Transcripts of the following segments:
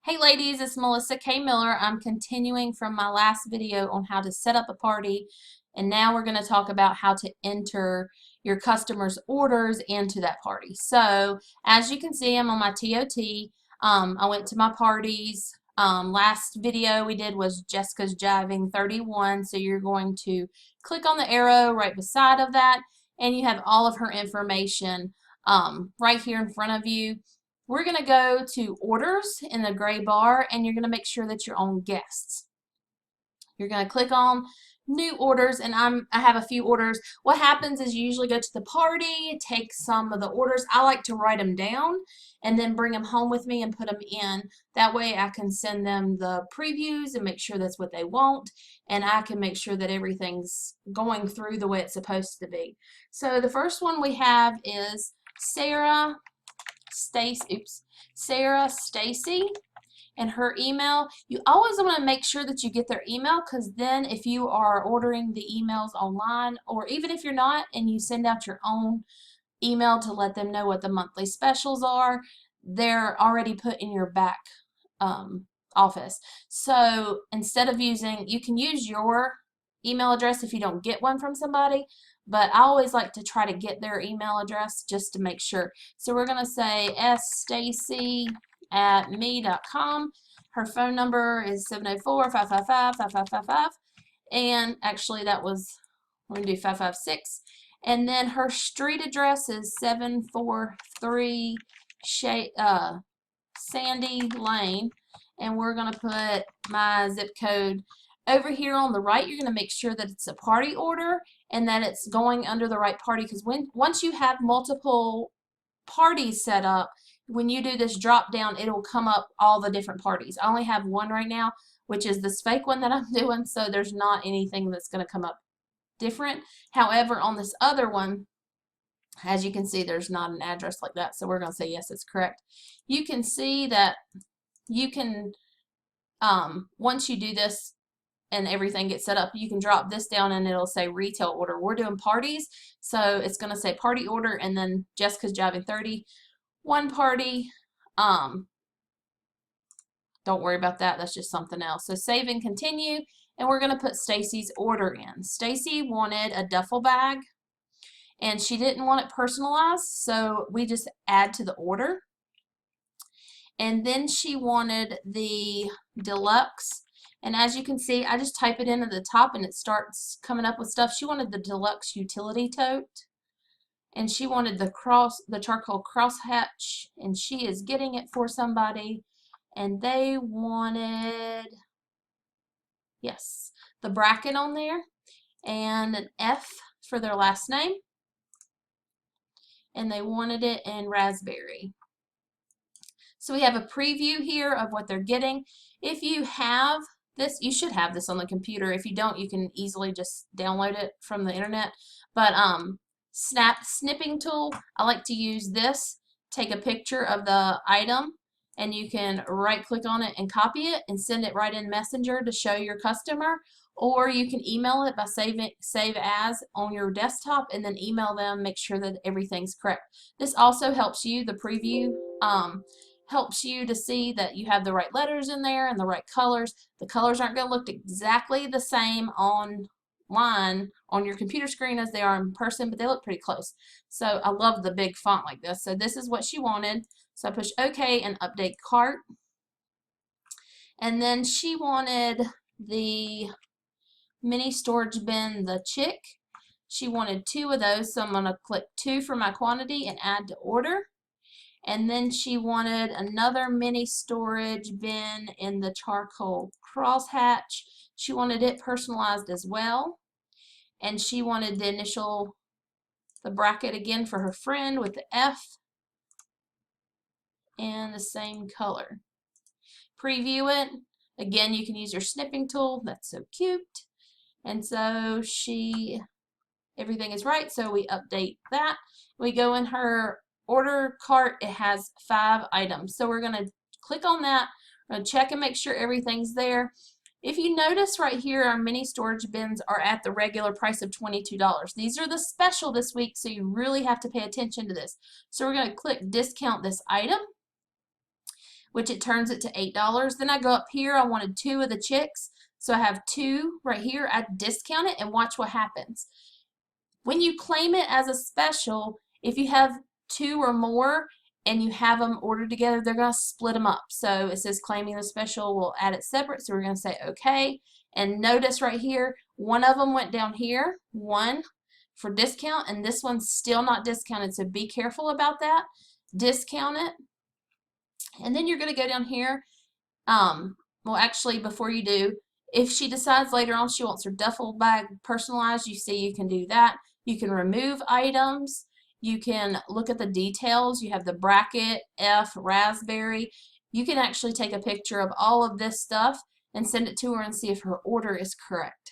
Hey ladies, it's Melissa K. Miller. I'm continuing from my last video on how to set up a party, and now we're going to talk about how to enter your customers' orders into that party. So as you can see, I'm on my TOT. I went to my parties. Last video we did was Jessica's Jiving 31, so you're going to click on the arrow right beside of that, and you have all of her information right here in front of you. We're going to go to orders in the gray bar, and you're going to make sure that you're on guests. You're going to click on new orders, and I have a few orders. What happens is you usually go to the party, take some of the orders. I like to write them down and then bring them home with me and put them in. That way I can send them the previews and make sure that's what they want, and I can make sure that everything's going through the way it's supposed to be. So the first one we have is Sarah Stacy, and her email. You always want to make sure that you get their email, because then if you are ordering the emails online, or even if you're not and you send out your own email to let them know what the monthly specials are, they're already put in your back office. So instead of you can use your email address if you don't get one from somebody, but I always like to try to get their email address just to make sure. So we're going to say sstacy@me.com. Her phone number is 704-555-5555, and actually that was, we're going to do 556. And then her street address is 743 Sandy Lane, and we're going to put my zip code. Over here on the right, you're going to make sure that it's a party order and that it's going under the right party, because once you have multiple parties set up, when you do this drop down, it'll come up all the different parties. I only have one right now, which is this fake one that I'm doing, so there's not anything that's going to come up different. However, on this other one, as you can see, there's not an address like that, so we're going to say yes, it's correct. You can see that you can, once you do this and everything gets set up, you can drop this down and it'll say retail order. We're doing parties, so it's going to say party order, and then Jessica's Jiving 30, one party. Don't worry about that, that's just something else. So save and continue, and we're going to put Stacy's order in. Stacy wanted a duffel bag, and she didn't want it personalized, so we just add to the order. And then she wanted the deluxe, and as you can see, I just type it in at the top and it starts coming up with stuff. She wanted the deluxe utility tote, and she wanted the charcoal crosshatch, and she is getting it for somebody, and they wanted, yes, the bracket on there and an F for their last name, and they wanted it in raspberry. So we have a preview here of what they're getting. If you have this, you should have this on the computer. If you don't, you can easily just download it from the internet. But snipping tool, I like to use this. Take a picture of the item, and you can right click on it and copy it and send it right in Messenger to show your customer, or you can email it by save as on your desktop and then email them, make sure that everything's correct. This also helps you, the preview helps you to see that you have the right letters in there and the right colors. The colors aren't going to look exactly the same online on your computer screen as they are in person, but they look pretty close. So I love the big font like this. So this is what she wanted. So I push OK and update cart. And then she wanted the mini storage bin, the chick. She wanted 2 of those, so I'm going to click 2 for my quantity and add to order. And then she wanted another mini storage bin in the charcoal crosshatch. She wanted it personalized as well. And she wanted the bracket again for her friend with the F and the same color. Preview it. Again, you can use your snipping tool. That's so cute. And so everything is right, so we update that. We go in her order cart. It has 5 items, so we're going to click on that. We're going to check and make sure everything's there. If you notice right here, our mini storage bins are at the regular price of $22. These are the special this week, so you really have to pay attention to this. So we're going to click discount this item. which it turns it to $8. Then I go up here, I wanted 2 of the chicks, so I have 2 right here. I discount it and watch what happens. When you claim it as a special, if you have 2 or more and you have them ordered together, they're going to split them up. So it says claiming the special, we'll add it separate, so we're going to say okay. And notice right here, one of them went down here, 1 for discount, and this one's still not discounted, so be careful about that. Discount it. And then you're going to go down here. Well, actually, before you do, if she decides later on she wants her duffel bag personalized, you see you can do that. You can remove items. You can look at the details. You have the bracket, F, raspberry. You can actually take a picture of all of this stuff and send it to her and see if her order is correct.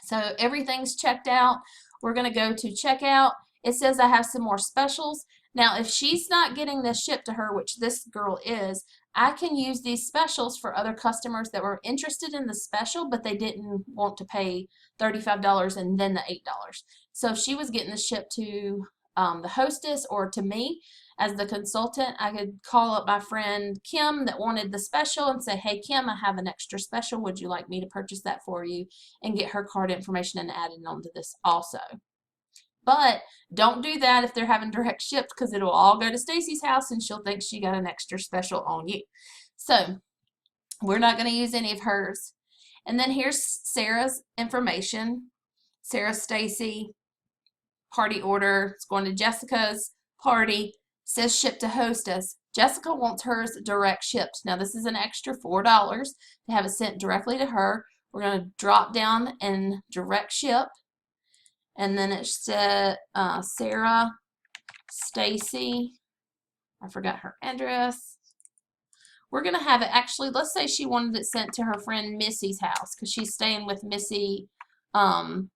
So everything's checked out. We're going to go to checkout. It says I have some more specials. Now, if she's not getting this shipped to her, which this girl is, I can use these specials for other customers that were interested in the special, but they didn't want to pay $35 and then the $8. So if she was getting the shipped to the hostess or to me as the consultant, I could call up my friend Kim that wanted the special and say, hey, Kim, I have an extra special. Would you like me to purchase that for you? And get her card information and add it onto this also. But don't do that if they're having direct shipped, because it'll all go to Stacy's house and she'll think she got an extra special on you. So we're not going to use any of hers. And then here's Sarah's information. Sarah Stacy, party order. It's going to Jessica's party. Says ship to hostess. Jessica wants hers direct shipped. Now this is an extra $4 to have it sent directly to her. We're going to drop down and direct ship. And then it said Sarah Stacy. I forgot her address. We're going to have it actually, let's say she wanted it sent to her friend Missy's house because she's staying with Missy, so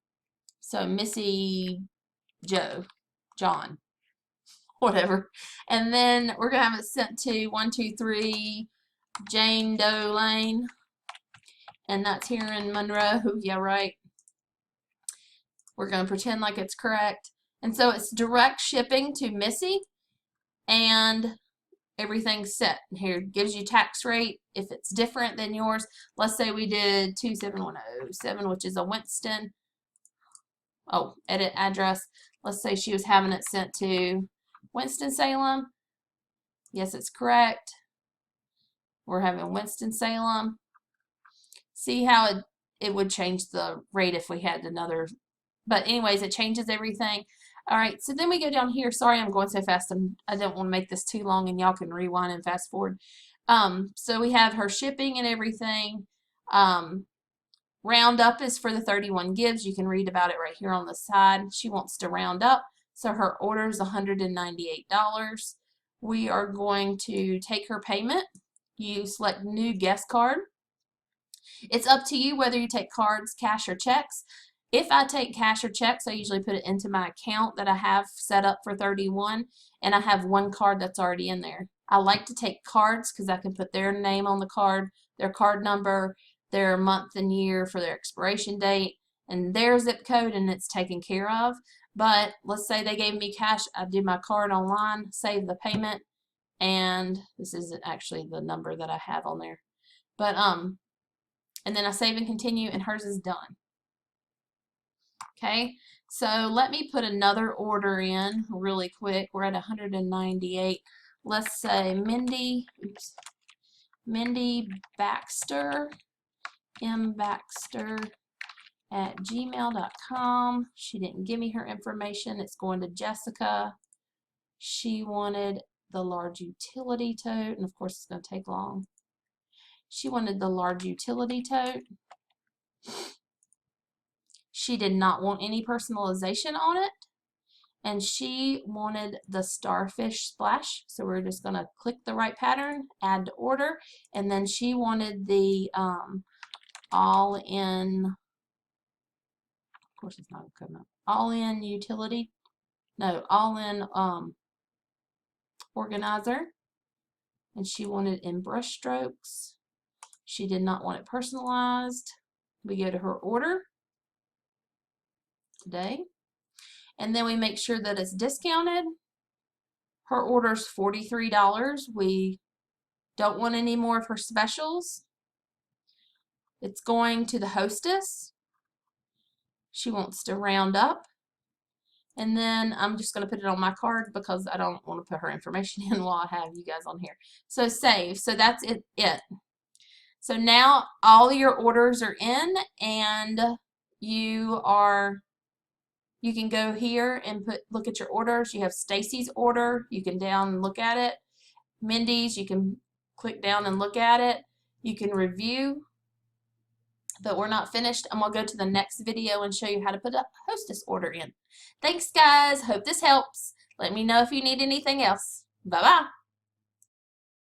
Missy John, whatever. And then we're going to have it sent to 123 Jane Doe Lane. And that's here in Monroe. Yeah, right. We're going to pretend like it's correct. And so it's direct shipping to Missy, and everything's set. Here it gives you tax rate if it's different than yours. Let's say we did 27107, which is a Winston. Oh, edit address. Let's say she was having it sent to Winston-Salem. Yes, it's correct. We're having Winston-Salem. See how it would change the rate if we had another. But anyways, it changes everything. All right, so then we go down here. Sorry, I'm going so fast. I don't want to make this too long, and y'all can rewind and fast forward. So we have her shipping and everything. Round up is for the 31 gives. You can read about it right here on the side. She wants to round up, so her order is $198. We are going to take her payment. You select new guest card. It's up to you whether you take cards, cash, or checks. If I take cash or checks, I usually put it into my account that I have set up for 31, and I have one card that's already in there. I like to take cards because I can put their name on the card, their card number, their month and year for their expiration date, and their zip code, and it's taken care of. But let's say they gave me cash, I do my card online, save the payment, and this isn't actually the number that I have on there. But and then I save and continue, and hers is done. Okay, so let me put another order in really quick. We're at 198. Let's say Mindy Baxter, mbaxter@gmail.com. She didn't give me her information. It's going to Jessica. She wanted the large utility tote, and of course it's going to take long. She wanted the large utility tote. She did not want any personalization on it, and she wanted the starfish splash. So we're just going to click the right pattern, add to order, and then she wanted the all-in, of course it's not coming up, all-in utility, no, all-in organizer, and she wanted in brush strokes. She did not want it personalized. We go to her order today, and then we make sure that it's discounted. Her order's $43. We Don't want any more of her specials. It's going to the hostess. She wants to round up. And then I'm just going to put it on my card because I don't want to put her information in while I have you guys on here. So save. So that's it. So now all your orders are in, and you can go here and look at your orders. You have Stacy's order. You can down and look at it. Mindy's, you can click down and look at it. You can review. But we're not finished. I'm going to go to the next video and show you how to put a hostess order in. Thanks, guys. Hope this helps. Let me know if you need anything else. Bye-bye.